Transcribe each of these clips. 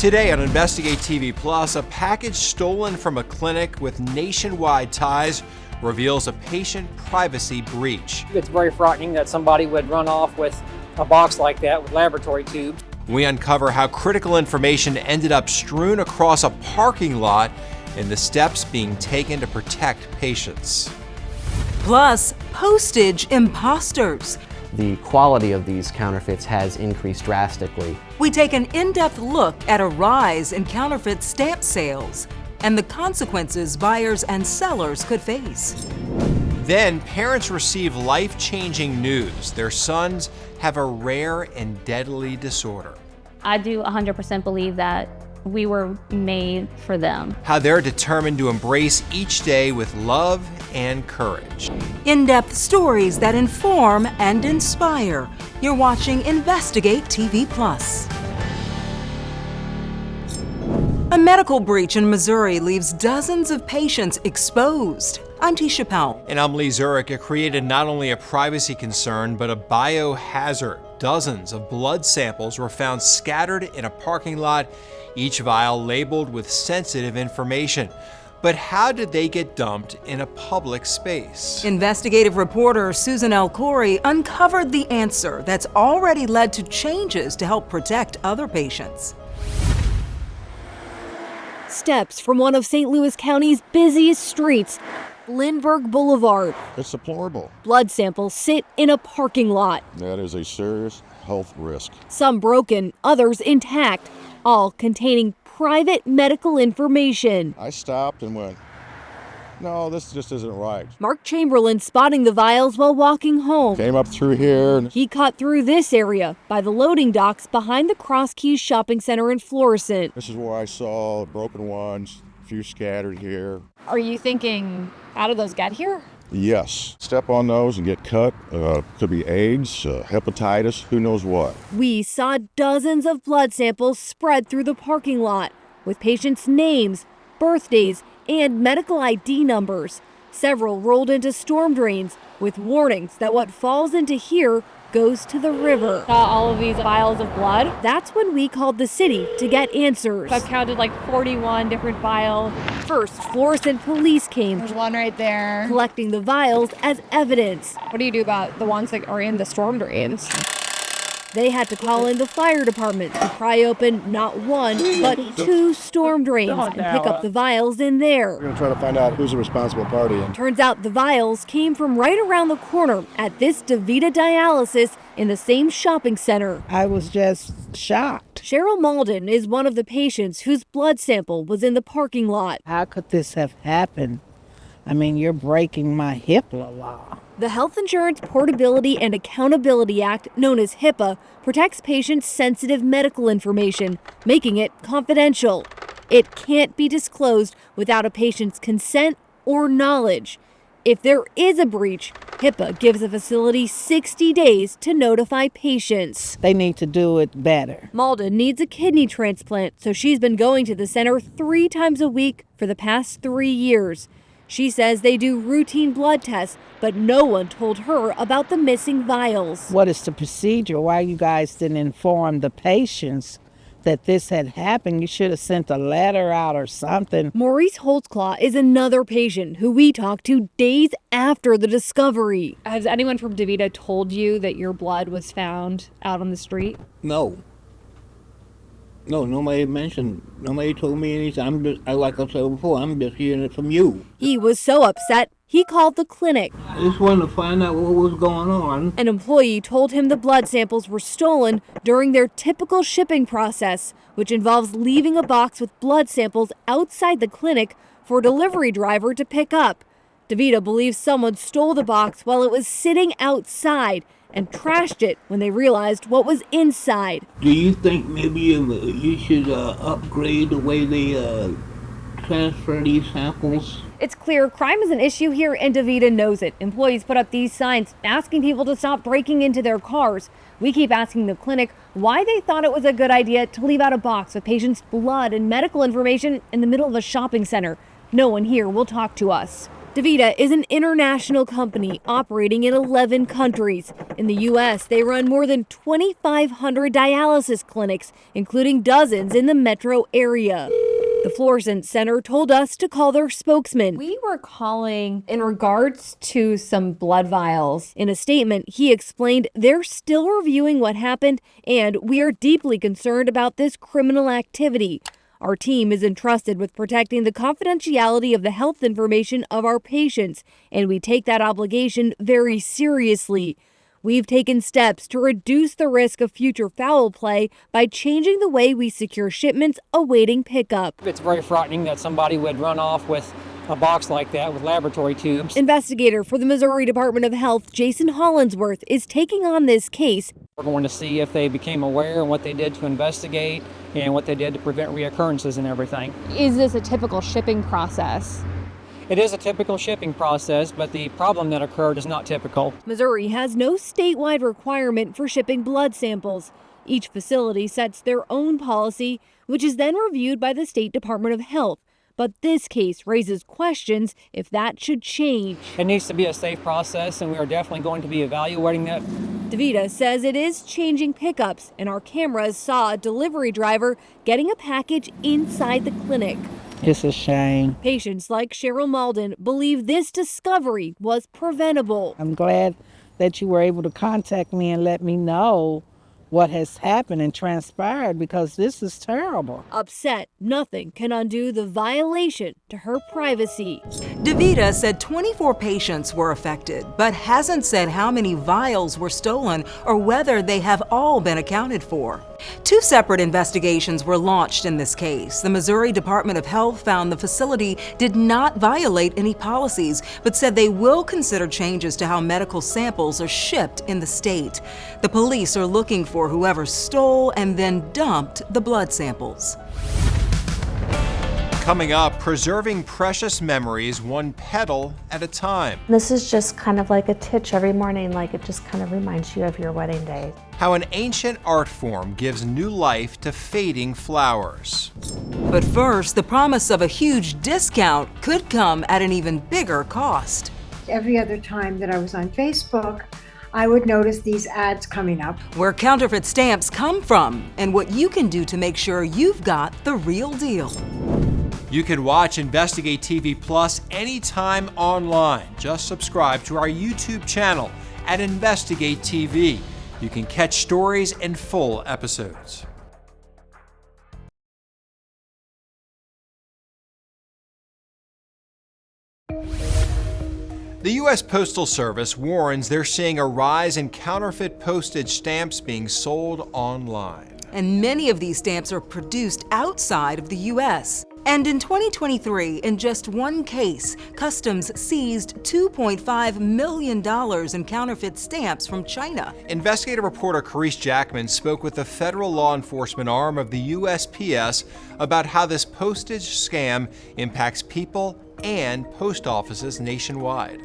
Today on Investigate TV Plus, a package stolen from a clinic with nationwide ties reveals a patient privacy breach. It's very frightening that somebody would run off with a box like that with laboratory tubes. We uncover how critical information ended up strewn across a parking lot and the steps being taken to protect patients. Plus, postage imposters. The quality of these counterfeits has increased drastically. We take an in-depth look at a rise in counterfeit stamp sales and the consequences buyers and sellers could face. Then parents receive life-changing news. Their sons have a rare and deadly disorder. I do 100% believe that we were made for them. How they're determined to embrace each day with love and courage. In-depth stories that inform and inspire. You're watching Investigate TV Plus. A medical breach in Missouri leaves dozens of patients exposed. I'm Tisha Powell. And I'm Lee Zurich. It created not only a privacy concern, but a biohazard. Dozens of blood samples were found scattered in a parking lot, each vial labeled with sensitive information. But how did they get dumped in a public space? Investigative reporter Susan L. Corey uncovered the answer that's already led to changes to help protect other patients. Steps from one of St. Louis County's busiest streets, Lindbergh Boulevard. It's deplorable. Blood samples sit in a parking lot. That is a serious health risk. Some broken, others intact, all containing private medical information. I stopped and went, no, this just isn't right. Mark Chamberlain spotting the vials while walking home. Came up through here. And he cut through this area by the loading docks behind the Cross Keys Shopping Center in Florissant. this is where I saw broken ones, a few scattered here. Are you thinking, how did those get here? Yes. Step on those and get cut. Could be AIDS, hepatitis, who knows what. We saw dozens of blood samples spread through the parking lot with patients' names, birthdays, and medical ID numbers. Several rolled into storm drains with warnings that what falls into here goes to the river. Saw all of these vials of blood. That's when we called the city to get answers. I've counted like 41 different vials. First, Florissant police came, There's one right there. collecting the vials as evidence. What do you do about the ones that are in the storm drains? They had to call in the fire department to pry open not one, but two storm drains and pick up the vials in there. We're going to try to find out who's the responsible party. Turns out the vials came from right around the corner at this DaVita dialysis in the same shopping center. I was just shocked. Cheryl Malden is one of the patients whose blood sample was in the parking lot. How could this have happened? I mean, you're breaking my HIPAA law. The Health Insurance Portability and Accountability Act, known as HIPAA, protects patients' sensitive medical information, making it confidential. It can't be disclosed without a patient's consent or knowledge. If there is a breach, HIPAA gives a facility 60 days to notify patients. They need to do it better. Malden needs a kidney transplant, so she's been going to the center 3 times a week for the past 3 years. She says they do routine blood tests, but no one told her about the missing vials. What is the procedure? Why you guys didn't inform the patients that this had happened? You should have sent a letter out or something. Maurice Holtzclaw is another patient who we talked to days after the discovery. Has anyone from DaVita told you that your blood was found out on the street? No, nobody told me anything. Like I said before, I'm just hearing it from you. He was so upset, he called the clinic. I just wanted to find out what was going on. An employee told him the blood samples were stolen during their typical shipping process, which involves leaving a box with blood samples outside the clinic for a delivery driver to pick up. DaVita believes someone stole the box while it was sitting outside and trashed it when they realized what was inside. Do you think maybe you should upgrade the way they transfer these samples? It's clear crime is an issue here and DaVita knows it. Employees put up these signs asking people to stop breaking into their cars. We keep asking the clinic why they thought it was a good idea to leave out a box with patients' blood and medical information in the middle of a shopping center. No one here will talk to us. DaVita is an international company operating in 11 countries. In the U.S., they run more than 2,500 dialysis clinics, including dozens in the metro area. The Florissant Center told us to call their spokesman. We were calling in regards to some blood vials. In a statement, he explained they're still reviewing what happened and we are deeply concerned about this criminal activity. Our team is entrusted with protecting the confidentiality of the health information of our patients, and we take that obligation very seriously. We've taken steps to reduce the risk of future foul play by changing the way we secure shipments awaiting pickup. It's very frightening that somebody would run off with a box like that with laboratory tubes. Investigator for the Missouri Department of Health, Jason Hollinsworth, is taking on this case. We're going to see if they became aware and what they did to investigate and what they did to prevent reoccurrences and everything. Is this a typical shipping process? It is a typical shipping process, but the problem that occurred is not typical. Missouri has no statewide requirement for shipping blood samples. Each facility sets their own policy, which is then reviewed by the State Department of Health. But this case raises questions if that should change. It needs to be a safe process, and we are definitely going to be evaluating that. DaVita says it is changing pickups, and our cameras saw a delivery driver getting a package inside the clinic. It's a shame. Patients like Cheryl Malden believe this discovery was preventable. I'm glad that you were able to contact me and let me know what has happened and transpired, because this is terrible. Upset, nothing can undo the violation to her privacy. DaVita said 24 patients were affected, but hasn't said how many vials were stolen or whether they have all been accounted for. 2 separate investigations were launched in this case. The Missouri Department of Health found the facility did not violate any policies, but said they will consider changes to how medical samples are shipped in the state. The police are looking for whoever stole and then dumped the blood samples. Coming up, preserving precious memories one petal at a time. This is just kind of like a titch every morning, like it just kind of reminds you of your wedding day. How an ancient art form gives new life to fading flowers. But first, the promise of a huge discount could come at an even bigger cost. Every other time that I was on Facebook, I would notice these ads coming up. Where counterfeit stamps come from and what you can do to make sure you've got the real deal. You can watch Investigate TV Plus anytime online. Just subscribe to our YouTube channel at Investigate TV. You can catch stories and full episodes. The U.S. Postal Service warns they're seeing a rise in counterfeit postage stamps being sold online. And many of these stamps are produced outside of the U.S. And in 2023, in just one case, Customs seized $2.5 million in counterfeit stamps from China. Investigative reporter Carice Jackman spoke with the federal law enforcement arm of the USPS about how this postage scam impacts people and post offices nationwide.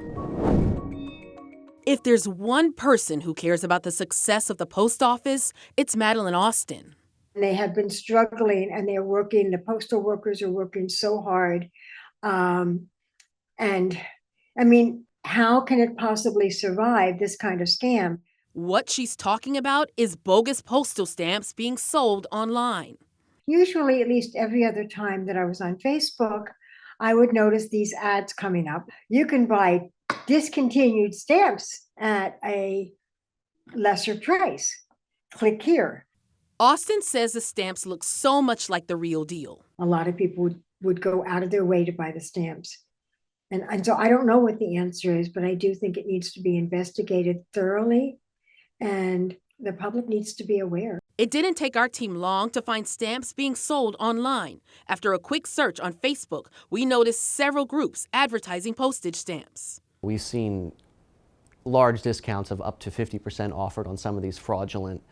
If there's one person who cares about the success of the post office, it's Madeline Austin. They have been struggling and they're working, the postal workers are working so hard. And I mean, how can it possibly survive this kind of scam? What she's talking about is bogus postal stamps being sold online. Usually, at least every other time that I was on Facebook, I would notice these ads coming up. You can buy discontinued stamps at a lesser price. Click here. Austin says the stamps look so much like the real deal. A lot of people would go out of their way to buy the stamps. And so I don't know what the answer is, but I do think it needs to be investigated thoroughly and the public needs to be aware. It didn't take our team long to find stamps being sold online. After a quick search on Facebook, we noticed several groups advertising postage stamps. We've seen large discounts of up to 50% offered on some of these fraudulent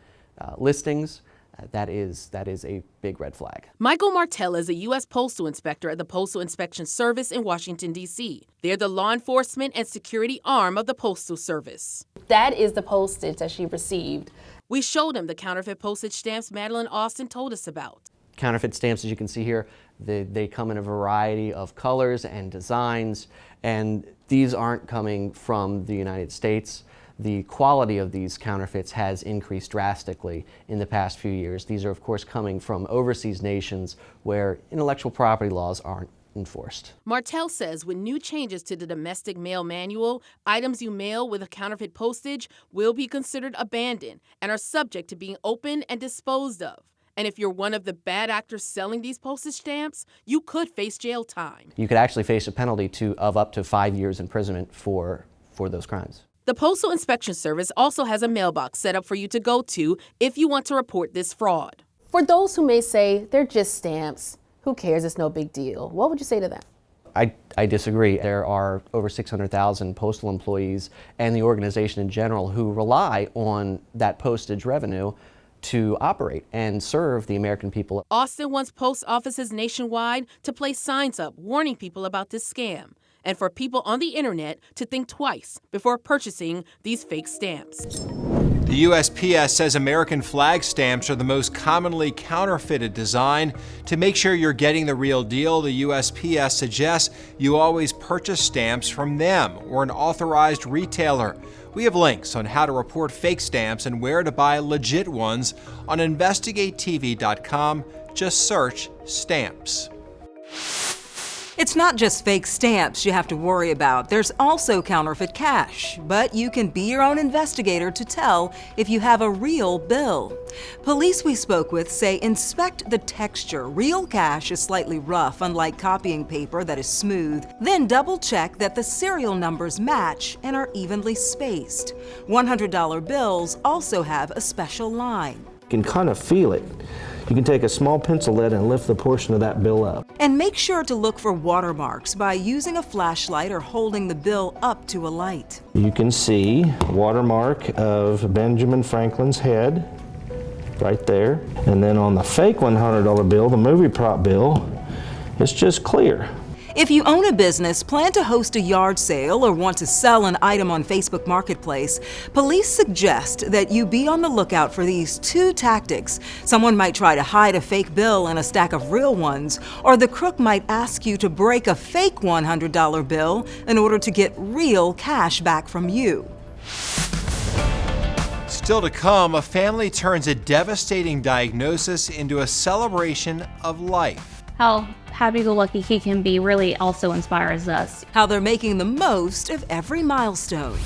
listings. That is a big red flag. Michael Martell is a U.S. Postal Inspector at the Postal Inspection Service in Washington, D.C. They're the law enforcement and security arm of the Postal Service. That is the postage that she received. We showed him the counterfeit postage stamps Madeline Austin told us about. Counterfeit stamps, as you can see here, they come in a variety of colors and designs, and these aren't coming from the United States. The quality of these counterfeits has increased drastically in the past few years. These are, of course, coming from overseas nations where intellectual property laws aren't enforced. Martell says with new changes to the domestic mail manual, items you mail with a counterfeit postage will be considered abandoned and are subject to being opened and disposed of. And if you're one of the bad actors selling these postage stamps, you could face jail time. You could actually face a penalty of up to 5 years imprisonment for those crimes. The Postal Inspection Service also has a mailbox set up for you to go to if you want to report this fraud. For those who may say they're just stamps, who cares, it's no big deal, what would you say to them? I disagree. There are over 600,000 postal employees and the organization in general who rely on that postage revenue to operate and serve the American people. Austin wants post offices nationwide to place signs up warning people about this scam, and for people on the internet to think twice before purchasing these fake stamps. The USPS says American flag stamps are the most commonly counterfeited design. To make sure you're getting the real deal, the USPS suggests you always purchase stamps from them or an authorized retailer. We have links on how to report fake stamps and where to buy legit ones on InvestigateTV.com. Just search stamps. It's not just fake stamps you have to worry about. There's also counterfeit cash, but you can be your own investigator to tell if you have a real bill. Police we spoke with say inspect the texture. Real cash is slightly rough, unlike copying paper that is smooth. Then double check that the serial numbers match and are evenly spaced. $100 bills also have a special line. You can kind of feel it. You can take a small pencil lead and lift the portion of that bill up. And make sure to look for watermarks by using a flashlight or holding the bill up to a light. You can see watermark of Benjamin Franklin's head right there. And then on the fake $100 bill, the movie prop bill, it's just clear. If you own a business, plan to host a yard sale, or want to sell an item on Facebook Marketplace, police suggest that you be on the lookout for these two tactics. Someone might try to hide a fake bill in a stack of real ones, or the crook might ask you to break a fake $100 bill in order to get real cash back from you. Still to come, a family turns a devastating diagnosis into a celebration of life. How happy-go-lucky he can be really also inspires us. How they're making the most of every milestone.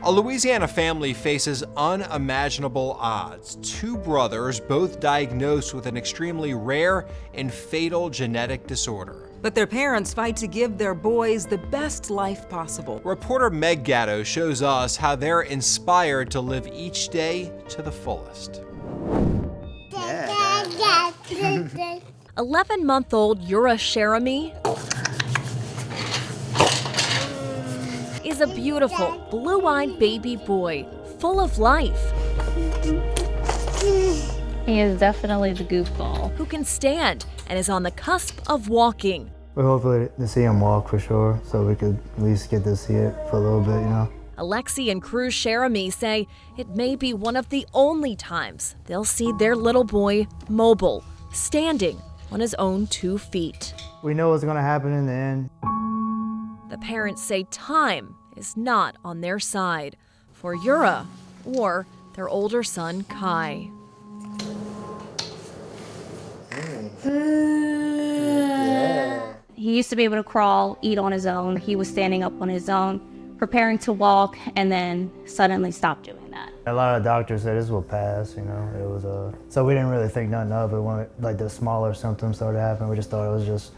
A Louisiana family faces unimaginable odds. Two brothers, both diagnosed with an extremely rare and fatal genetic disorder. But their parents fight to give their boys the best life possible. Reporter Meg Gatto shows us how they're inspired to live each day to the fullest. 11-month-old Yura Sheremy is a beautiful, blue-eyed baby boy, full of life. He is definitely the goofball. Who can stand and is on the cusp of walking. We're hopefully to see him walk for sure, so we could at least get to see it for a little bit, you know. Alexi and Cruz Sheremy say it may be one of the only times they'll see their little boy mobile, standing on his own 2 feet. We know what's gonna happen in the end. The parents say time is not on their side for Yura or their older son, Kai. He used to be able to crawl, eat on his own. He was standing up on his own, preparing to walk, and then suddenly stopped doing that. A lot of doctors said this will pass, you know. It was so we didn't really think nothing of it when like the smaller symptoms started happening. We just thought it was just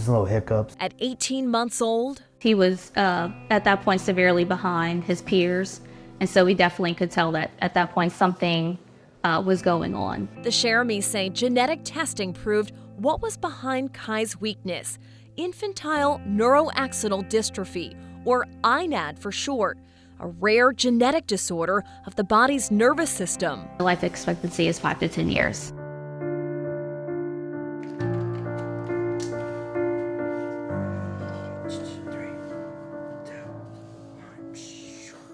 little hiccups. At 18 months old, he was at that point severely behind his peers, and so we definitely could tell that at that point something was going on. The Sheremies say genetic testing proved what was behind Kai's weakness: infantile neuroaxonal dystrophy, or INAD for short, a rare genetic disorder of the body's nervous system. Life expectancy is 5 to 10 years.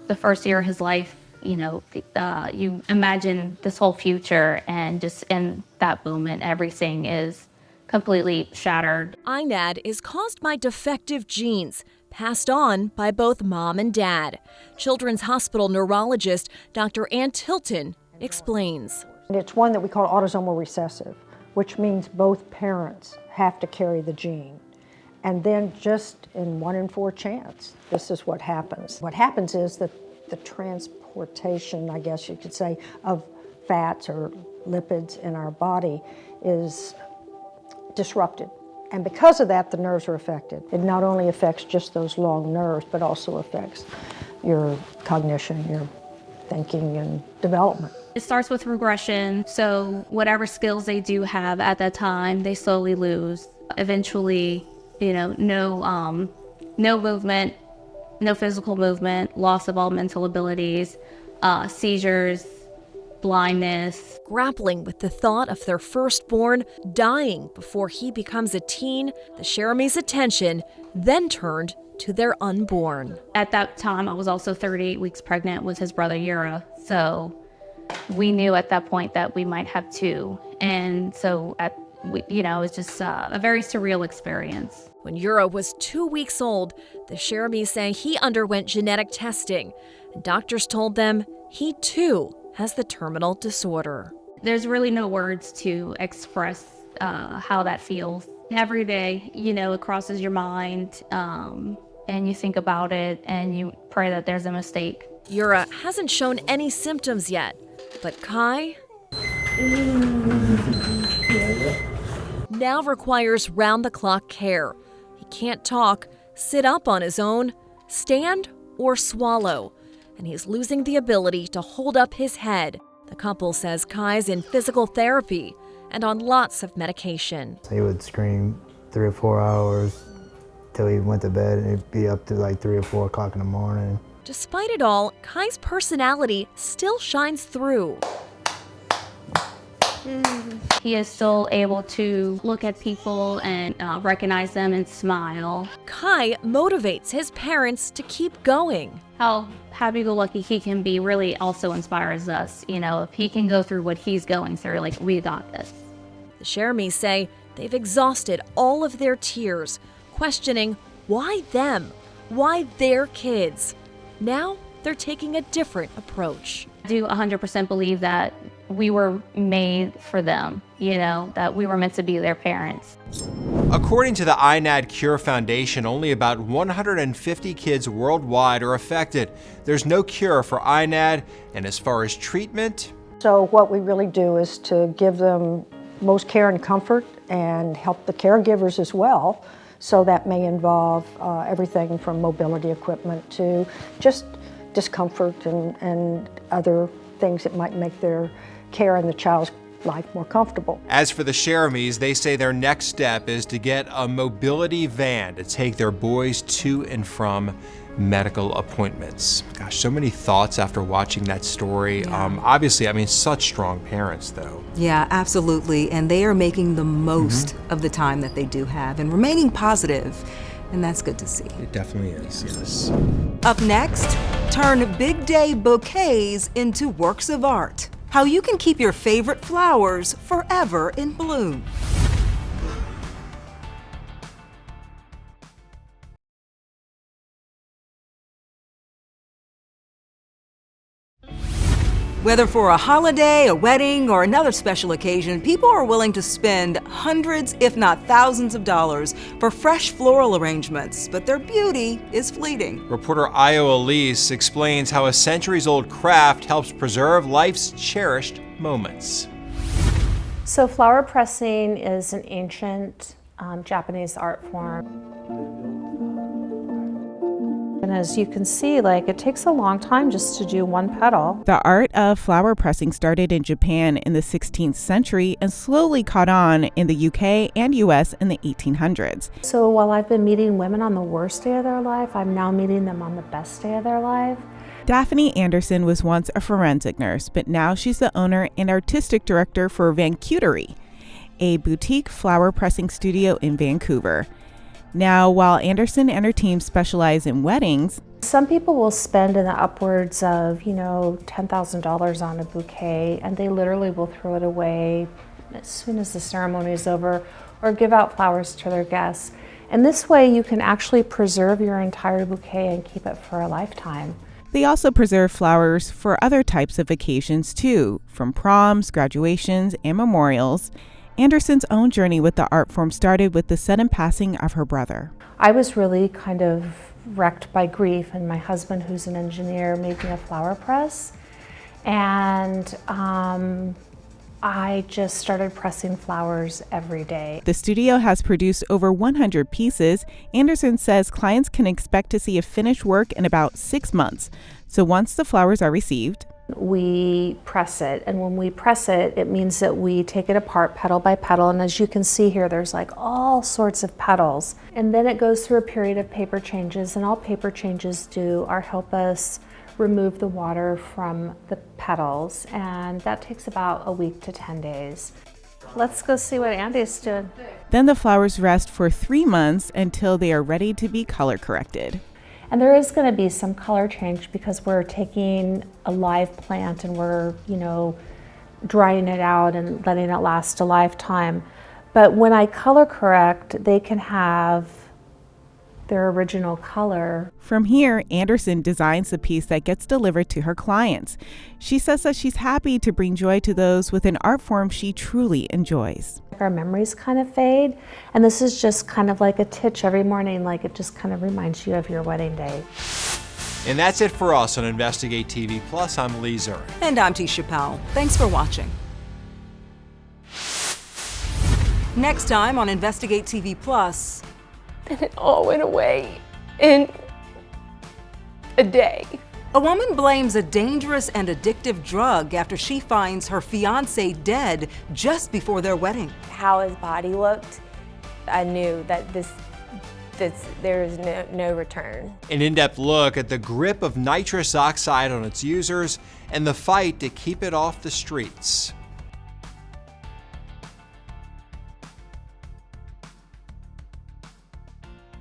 the first year of his life, you imagine this whole future, and just in that moment, everything is completely shattered. INAD is caused by defective genes passed on by both mom and dad. Children's Hospital neurologist Dr. Ann Tilton explains. It's one that we call autosomal recessive, which means both parents have to carry the gene. And then just in 1 in 4 chance, this is what happens. What happens is that the transportation, I guess you could say, of fats or lipids in our body is disrupted. And because of that, the nerves are affected. It not only affects just those long nerves, but also affects your cognition, your thinking and development. It starts with regression, so whatever skills they do have at that time, they slowly lose. Eventually, no movement, no physical movement, loss of all mental abilities, seizures, blindness. Grappling with the thought of their firstborn dying before he becomes a teen, the Cherami's attention then turned to their unborn. At that time, I was also 38 weeks pregnant with his brother Yura, so we knew at that point that we might have 2. And so, it was just a very surreal experience. When Yura was 2 weeks old, the Cherami's say he underwent genetic testing, and doctors told them he too has the terminal disorder. There's really no words to express how that feels. Every day, it crosses your mind, and you think about it, and you pray that there's a mistake. Yura hasn't shown any symptoms yet, but Kai now requires round-the-clock care. He can't talk, sit up on his own, stand, or swallow, and he's losing the ability to hold up his head. The couple says Kai's in physical therapy and on lots of medication. He would scream 3 or 4 hours till he went to bed, and he'd be up to like 3 or 4 o'clock in the morning. Despite it all, Kai's personality still shines through. He is still able to look at people and recognize them and smile. Kai motivates his parents to keep going. How happy-go-lucky he can be really also inspires us. If he can go through what he's going through, we got this. The Cherami's say they've exhausted all of their tears, questioning why them, why their kids. Now they're taking a different approach. I do 100% believe that we were made for them, that we were meant to be their parents. According to the INAD Cure Foundation, only about 150 kids worldwide are affected. There's no cure for INAD, and as far as treatment, So what we really do is to give them most care and comfort and help the caregivers as well. So that may involve everything from mobility equipment to just discomfort and other things that might make their care in the child's life more comfortable. As for the Cherami's, they say their next step is to get a mobility van to take their boys to and from medical appointments. Gosh, so many thoughts after watching that story. Yeah. Obviously, such strong parents, though. Yeah, absolutely. And they are making the most of the time that they do have and remaining positive. And that's good to see. It definitely is, yes. Up next, turn big day bouquets into works of art. How you can keep your favorite flowers forever in bloom. Whether for a holiday, a wedding, or another special occasion, people are willing to spend hundreds, if not thousands of dollars for fresh floral arrangements, but their beauty is fleeting. Reporter Io Elise explains how a centuries-old craft helps preserve life's cherished moments. So flower pressing is an ancient Japanese art form. And as you can see, it takes a long time just to do one petal. The art of flower pressing started in Japan in the 16th century and slowly caught on in the UK and US in the 1800s. So while I've been meeting women on the worst day of their life, I'm now meeting them on the best day of their life. Daphne Anderson was once a forensic nurse, but now she's the owner and artistic director for Vancutery, a boutique flower pressing studio in Vancouver. Now, while Anderson and her team specialize in weddings, Some people will spend in the upwards of, $10,000 on a bouquet, and they literally will throw it away as soon as the ceremony is over, or give out flowers to their guests. And this way you can actually preserve your entire bouquet and keep it for a lifetime. They also preserve flowers for other types of occasions too, from proms, graduations, and memorials. Anderson's own journey with the art form started with the sudden passing of her brother. I was really kind of wrecked by grief, and my husband, who's an engineer, made me a flower press. And I just started pressing flowers every day. The studio has produced over 100 pieces. Anderson says clients can expect to see a finished work in about 6 months. So once the flowers are received, we press it, and when we press it, it means that we take it apart petal by petal, and as you can see here, there's like all sorts of petals. And then it goes through a period of paper changes, and all paper changes do are help us remove the water from the petals, and that takes about a week to 10 days. Let's go see what Andy's doing. Then the flowers rest for 3 months until they are ready to be color corrected. And there is going to be some color change because we're taking a live plant and we're, drying it out and letting it last a lifetime. But when I color correct, they can have their original color. From here, Anderson designs the piece that gets delivered to her clients. She says that she's happy to bring joy to those with an art form she truly enjoys. Our memories kind of fade, and this is just kind of like a titch every morning, like it just kind of reminds you of your wedding day. And that's it for us on Investigate TV Plus. I'm Lee Zurin. And I'm T. Chappelle. Thanks for watching. Next time on Investigate TV Plus. And it all went away in a day. A woman blames a dangerous and addictive drug after she finds her fiancé dead just before their wedding. How his body looked, I knew that there is no return. An in-depth look at the grip of nitrous oxide on its users and the fight to keep it off the streets.